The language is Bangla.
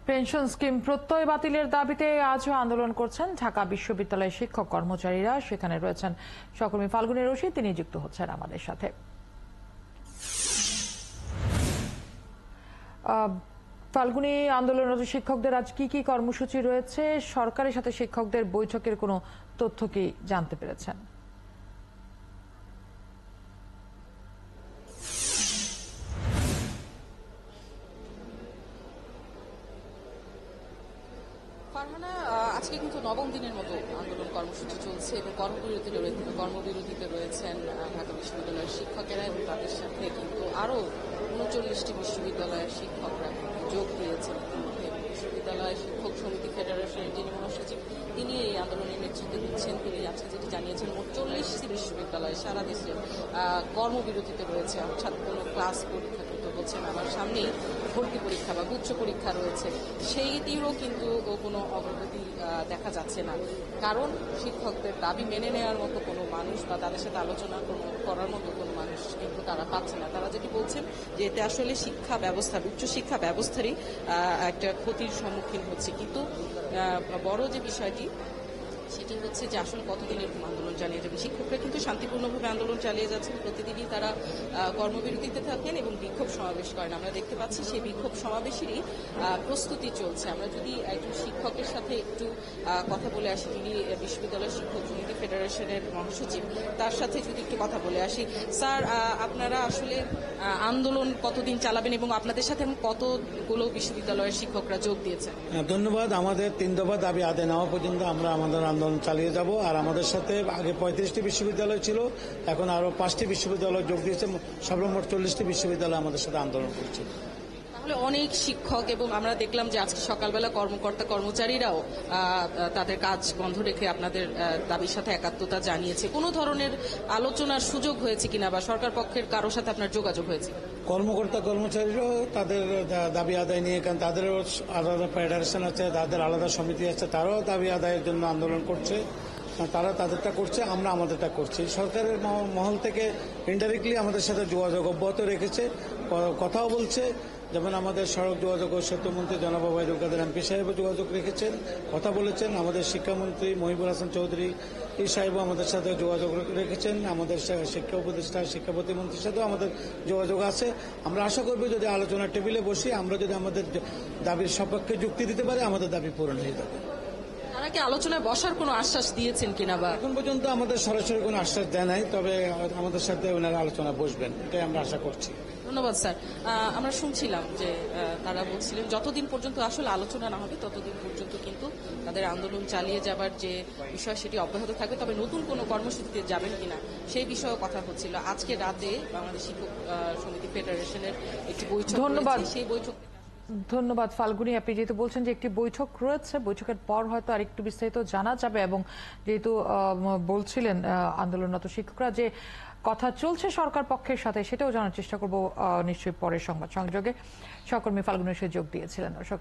পেনশন স্কিম প্রত্যয় বাতিলের দাবিতে আজও আন্দোলন করছেন ঢাকা বিশ্ববিদ্যালয়ের শিক্ষক কর্মচারীরা। সেখানে রয়েছেন সহকর্মী ফাল্গুনী রশিদ, তিনি যুক্ত হচ্ছেন আমাদের সাথে। ফাল্গুনী, আন্দোলনরত শিক্ষকদের আজ কি কি কর্মসূচি রয়েছে? সরকারের সাথে শিক্ষকদের বৈঠকের কোনো তথ্য কি জানতে পেরেছেন? ফারহানা, আজকে কিন্তু নবম দিনের মতো আন্দোলন কর্মসূচি চলছে এবং কর্মবিরতিতে রয়েছেন ঢাকা বিশ্ববিদ্যালয়ের শিক্ষকেরা এবং তাদের সাথে কিন্তু আরও ৩৯টি বিশ্ববিদ্যালয়ের শিক্ষকরা যোগ দিয়েছেন। বিশ্ববিদ্যালয় শিক্ষক সমিতি ফেডারেশনের যিনি মহাসচিব, তিনি এই আন্দোলনের নেতৃত্ব দিচ্ছেন। তিনি আজকে যেটি জানিয়েছেন, মোট ৪০টি বিশ্ববিদ্যালয় সারা দেশে কর্মবিরতিতে রয়েছে, অর্থাৎ কোনো ক্লাস পরীক্ষা কিন্তু হচ্ছে না। আমার সামনেই ভর্তি পরীক্ষা বা গুচ্ছ পরীক্ষা রয়েছে, সেইটিরও কিন্তু কোনো অগ্রগতি দেখা যাচ্ছে না। কারণ শিক্ষকদের দাবি মেনে নেওয়ার মতো কোনো মানুষ বা তাদের সাথে আলোচনা করার মতো কোনো মানুষ কিন্তু তারা পাচ্ছে না। তারা যেটি বলছেন যে এতে আসলে শিক্ষা ব্যবস্থা, উচ্চশিক্ষা ব্যবস্থারই একটা ক্ষতির সম্মুখীন হচ্ছে। কিন্তু বড় যে বিষয়টি সেটি হচ্ছে যে আসলে কতদিন এরকম আন্দোলন চালিয়ে যাবে। শিক্ষকরা কিন্তু শান্তিপূর্ণভাবে আন্দোলন চালিয়ে যাচ্ছেন, প্রতিদিনই তারা কর্মবিরতিতে থাকেন এবং বিক্ষোভ সমাবেশ করেন। আমরা দেখতে পাচ্ছি সেই বিক্ষোভ সমাবেশেরই প্রস্তুতি চলছে। আমরা যদি একজন শিক্ষকের সাথে একটু কথা বলে আসি, যিনি বিশ্ববিদ্যালয় শিক্ষক সমিতি ফেডারেশনের মহাসচিব, তার সাথে যদি একটু কথা বলে আসি। স্যার, আপনারা আসলে আন্দোলন কতদিন চালাবেন এবং আপনাদের সাথে কতগুলো বিশ্ববিদ্যালয়ের শিক্ষকরা যোগ দিয়েছেন? ধন্যবাদ। আমাদের ৩ দফা দাবি আদায় নেওয়া পর্যন্ত আমরা আমাদের আন্দোলন চালিয়ে যাব। আর আমাদের সাথে আগে ৩৫টি বিশ্ববিদ্যালয় ছিল, এখন আরো 5টি বিশ্ববিদ্যালয় যোগ দিয়েছে, সর্বমোট 40টি বিশ্ববিদ্যালয় আমাদের সাথে আন্দোলন করছে। তাহলে অনেক শিক্ষক এবং আমরা দেখলাম যে আজকে সকালবেলা কর্মচারীরাও তাদের কাজ বন্ধ রেখে আপনাদের দাবির সাথে একাত্মতা জানিয়েছে। কোনো ধরনের আলোচনার সুযোগ হয়েছে কিনা বা সরকার পক্ষের কারোর সাথে আপনার যোগাযোগ হয়েছে? কর্মচারীরাও তাদের দাবি আদায় নিয়ে, কারণ তাদেরও আলাদা ফেডারেশন আছে, তাদের আলাদা সমিতি আছে, তারাও দাবি আদায়ের জন্য আন্দোলন করছে। তারা তাদেরটা করছে, আমরা আমাদেরটা করছি। সরকারের মহল থেকে ইনডাইরেক্টলি আমাদের সাথে যোগাযোগ অব্যাহত রেখেছে, কথাও বলছে। যেমন আমাদের সড়ক যোগাযোগ ও সেতুমন্ত্রী জনাব ওবায়দুল কাদের এমপি সাহেবও যোগাযোগ রেখেছেন, কথা বলেছেন। আমাদের শিক্ষামন্ত্রী মহিবুল হাসান চৌধুরী এই সাহেবও আমাদের সাথে যোগাযোগ রেখেছেন। আমাদের শিক্ষা উপদেষ্টা, শিক্ষা প্রতিমন্ত্রীর সাথেও আমাদের যোগাযোগ আছে। আমরা আশা করব যদি আলোচনার টেবিলে বসি, আমরা যদি আমাদের দাবির সপক্ষে যুক্তি দিতে পারি, আমাদের দাবি পূরণ হয়ে যাবে। তারা কি আলোচনায় বসার কোনো আশ্বাস দিয়েছেন কিনা? বা এখন পর্যন্ত আমাদের সরাসরি কোনো আশ্বাস দেয় নাই, তবে আমাদের সাথে ওনারা আলোচনা বসবেন, এটাই আমরা আশা করছি। ধন্যবাদ স্যার। আমরা শুনছিলাম যে তারা বলছিলেন যতদিন পর্যন্ত আসলে আলোচনা না হবে ততদিন পর্যন্ত কিন্তু তাদের আন্দোলন চালিয়ে যাবার যে বিষয় সেটি অব্যাহত থাকবে। তবে নতুন কোনো কর্মসূচিতে যাবেন কিনা সেই বিষয়েও কথা হচ্ছিল। আজকে রাতে বাংলাদেশ শিক্ষক সমিতি ফেডারেশনের একটি বৈঠক, ধন্যবাদ। সেই বৈঠক। ধন্যবাদ ফাল্গুনী। আপনি যেহেতু বলছেন যে একটি বৈঠক রয়েছে, বৈঠকের পর হয়তো আরেকটু বিস্তারিত জানা যাবে। এবং যেহেতু বলছিলেন আন্দোলনরত শিক্ষকরা যে কথা চলছে সরকার পক্ষের সাথে, সেটাও জানার চেষ্টা করব নিশ্চয়ই পরের সংবাদ সংযোগে। সহকর্মী ফাল্গুনী যোগ দিয়েছিলেন। দর্শক।